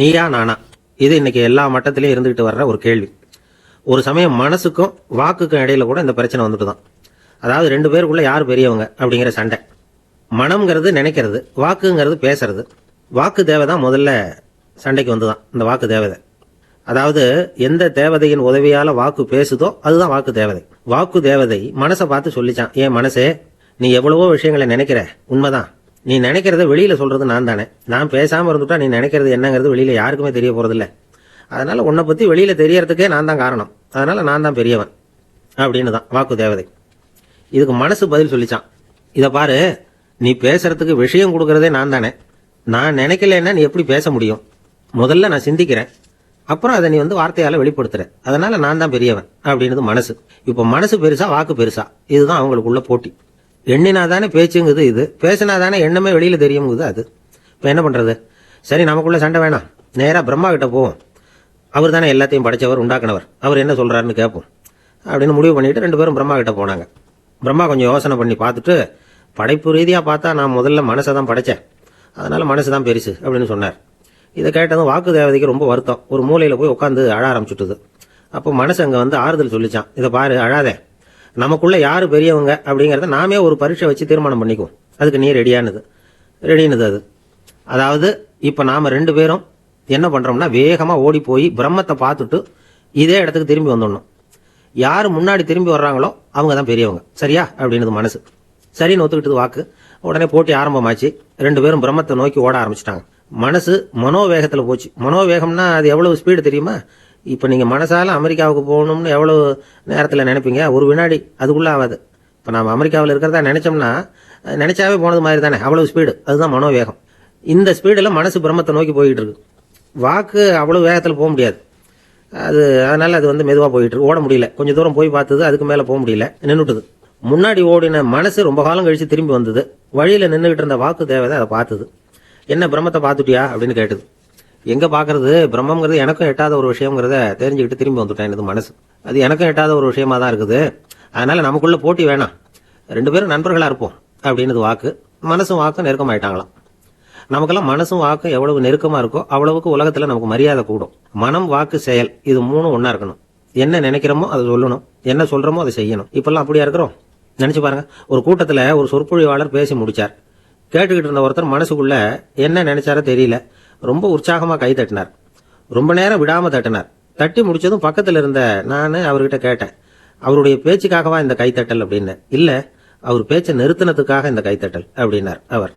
நீயா நானா, இது இன்னைக்கு எல்லா மட்டத்திலயும் இருந்துகிட்டு வர்ற ஒரு கேள்வி. ஒரு சமயம் மனசுக்கும் வாக்குக்கும் இடையில கூட இந்த பிரச்சனை வந்துட்டு தான். அதாவது ரெண்டு பேருக்குள்ள யார் பெரியவங்க அப்படிங்கிற சண்டை. மனம்ங்கிறது நினைக்கிறது, வாக்குங்கிறது பேசுறது. வாக்கு தேவை தான் முதல்ல சண்டைக்கு வந்துதான் இந்த வாக்கு தேவதை. அதாவது எந்த தேவதையின் உதவியால வாக்கு பேசுதோ அதுதான் வாக்கு தேவதை. வாக்கு தேவதை மனசை பார்த்து சொல்லிச்சான், ஏன் மனசே, நீ எவ்வளவோ விஷயங்களை நினைக்கிற, உண்மைதான். நீ நினைக்கிறத வெளியில சொல்றது நான் தானே. நான் பேசாம இருந்துட்டா நீ நினைக்கிறது என்னங்கிறது வெளியில யாருக்குமே தெரிய போறது இல்ல. அதனால உன்னை பத்தி வெளியில தெரியறதுக்கே நான் தான் காரணம். அதனால நான் தான் பெரியவன் அப்படின்னு தான் வாக்கு தேவதை. இதுக்கு மனசு பதில் சொல்லிச்சான், இத பாரு, நீ பேசுறதுக்கு விஷயம் கொடுக்கறதே நான் தானே. நான் நினைக்கலன்னா நீ எப்படி பேச முடியும்? முதல்ல நான் சிந்திக்கிறேன், அப்புறம் அதை நீ வார்த்தையால வெளிப்படுத்துற. அதனால நான் தான் பெரியவன் அப்படின்னு மனசு. இப்ப மனசு பெருசா வாக்கு பெருசா, இதுதான் அவங்களுக்குள்ள போட்டி. எண்ணினாதானே பேச்சுங்குது இது, பேசினாதானே எண்ணமே வெளியில தெரியுங்குது அது. இப்ப என்ன பண்றது? சரி, நமக்குள்ள சண்டை வேணாம், நேரா பிரம்மா கிட்ட போவோம். அவர் தானே எல்லாத்தையும் படைச்சவர், உண்டாக்குனவர். அவர் என்ன சொல்றாருன்னு கேட்போம் அப்படின்னு முடிவு பண்ணிட்டு ரெண்டு பேரும் பிரம்மா கிட்ட போனாங்க. பிரம்மா கொஞ்சம் யோசனை பண்ணி பார்த்துட்டு, படைப்பு ரீதியா பார்த்தா நான் முதல்ல மனசை தான் படைச்சேன், அதனால மனசு தான் பெருசு அப்படின்னு சொன்னார். இதை கேட்டதும் வாக்கு தேவதைக்கு ரொம்ப வருத்தம். ஒரு மூலையில போய் உட்காந்து அழ ஆரம்பிச்சுட்டுது. அப்போ மனசு அங்க ஆறுதல் சொல்லிச்சான், இதை பாரு, அழாதே, நமக்குள்ள யாரு பெரியவங்க அப்படிங்கறத நாமே ஒரு பரீட்சை வச்சு தீர்மானம் பண்ணிக்குவோம். அதுக்கு நீ ரெடியானது அது. அதாவது இப்ப நாம ரெண்டு பேரும் என்ன பண்றோம்னா, வேகமா ஓடி போய் பிரம்மத்தை பார்த்துட்டு இதே இடத்துக்கு திரும்பி வந்துடணும். யாரு முன்னாடி திரும்பி வர்றாங்களோ அவங்க தான் பெரியவங்க, சரியா அப்படின்னு மனசு. சரின்னு ஒத்துக்கிட்டது வாக்கு. உடனே போட்டி ஆரம்பமாச்சு. ரெண்டு பேரும் பிரம்மத்தை நோக்கி ஓட ஆரம்பிச்சிட்டாங்க. மனசு மனோவேகத்துல போச்சு. மனோவேகம்னா அது எவ்வளவு ஸ்பீடு தெரியுமா? இப்ப நீங்க மனசால அமெரிக்காவுக்கு போகணும்னு எவ்வளவு நேரத்துல நினைப்பீங்க? ஒரு வினாடி அதுக்குள்ள ஆகாது. இப்ப நாம அமெரிக்காவில் இருக்கிறதா நினைச்சோம்னா நினைச்சாவே போனது மாதிரி தானே, அவ்வளவு ஸ்பீடு. அதுதான் மனோவேகம். இந்த ஸ்பீடுல மனசு பிரம்மத்தை நோக்கி போயிட்டு இருக்கு. வாக்கு அவ்வளவு வேகத்துல போக முடியாது. அதனால அது மெதுவா போயிட்டு இருக்கு. ஓட முடியல. கொஞ்சம் தூரம் போய் பார்த்தது, அதுக்கு மேல போக முடியல, நின்னுட்டுது. முன்னாடி ஓடின மனசு ரொம்ப காலம் கழிச்சு திரும்பி வந்தது. வழியில நின்றுகிட்டு இருந்த வாக்கு தேவதை அதை பார்த்தது. என்ன, பிரம்மத்தை பார்த்துட்டியா அப்படின்னு கேட்டது. எங்க பாக்குறது, பிரம்மங்கிறது எனக்கும் எட்டாத ஒரு விஷயங்கிறத தெரிஞ்சுக்கிட்டு திரும்பி வந்துட்டேன். எனது மனசு அது எனக்கும் எட்டாத ஒரு விஷயமா தான் இருக்குது. அதனால நமக்குள்ள போட்டி வேணாம், ரெண்டு பேரும் நண்பர்களா இருப்போம் அப்படின்னு வாக்கு. மனசும் வாக்கும் நெருக்கமாயிட்டாங்களாம். நமக்கெல்லாம் மனசும் வாக்கும் எவ்வளவு நெருக்கமா இருக்கோ அவ்வளவுக்கு உலகத்துல நமக்கு மரியாதை கூடும். மனம், வாக்கு, செயல், இது மூணும் ஒன்னா இருக்கணும். என்ன நினைக்கிறோமோ அதை சொல்லணும், என்ன சொல்றோமோ அதை செய்யணும். இப்பெல்லாம் அப்படியா இருக்கிறோம்? நினைச்சு பாருங்க. ஒரு கூட்டத்துல ஒரு சொற்பொழிவாளர் பேசி முடிச்சார். கேட்டுக்கிட்டு இருந்த ஒருத்தர் மனசுக்குள்ள என்ன நினைச்சாரோ தெரியல, ரொம்ப உற்சாகமா கை தட்டினார். ரொம்ப நேரம் விடாம தட்டினார். தட்டி முடிச்சதும் பக்கத்துல இருந்த நானு அவர்கிட்ட கேட்டேன், அவருடைய பேச்சுக்காகவா இந்த கைத்தட்டல் அப்படின்னு. இல்ல, அவர் பேச்சை நிறுத்தினதுக்காக இந்த கைத்தட்டல் அப்படின்னார் அவர்.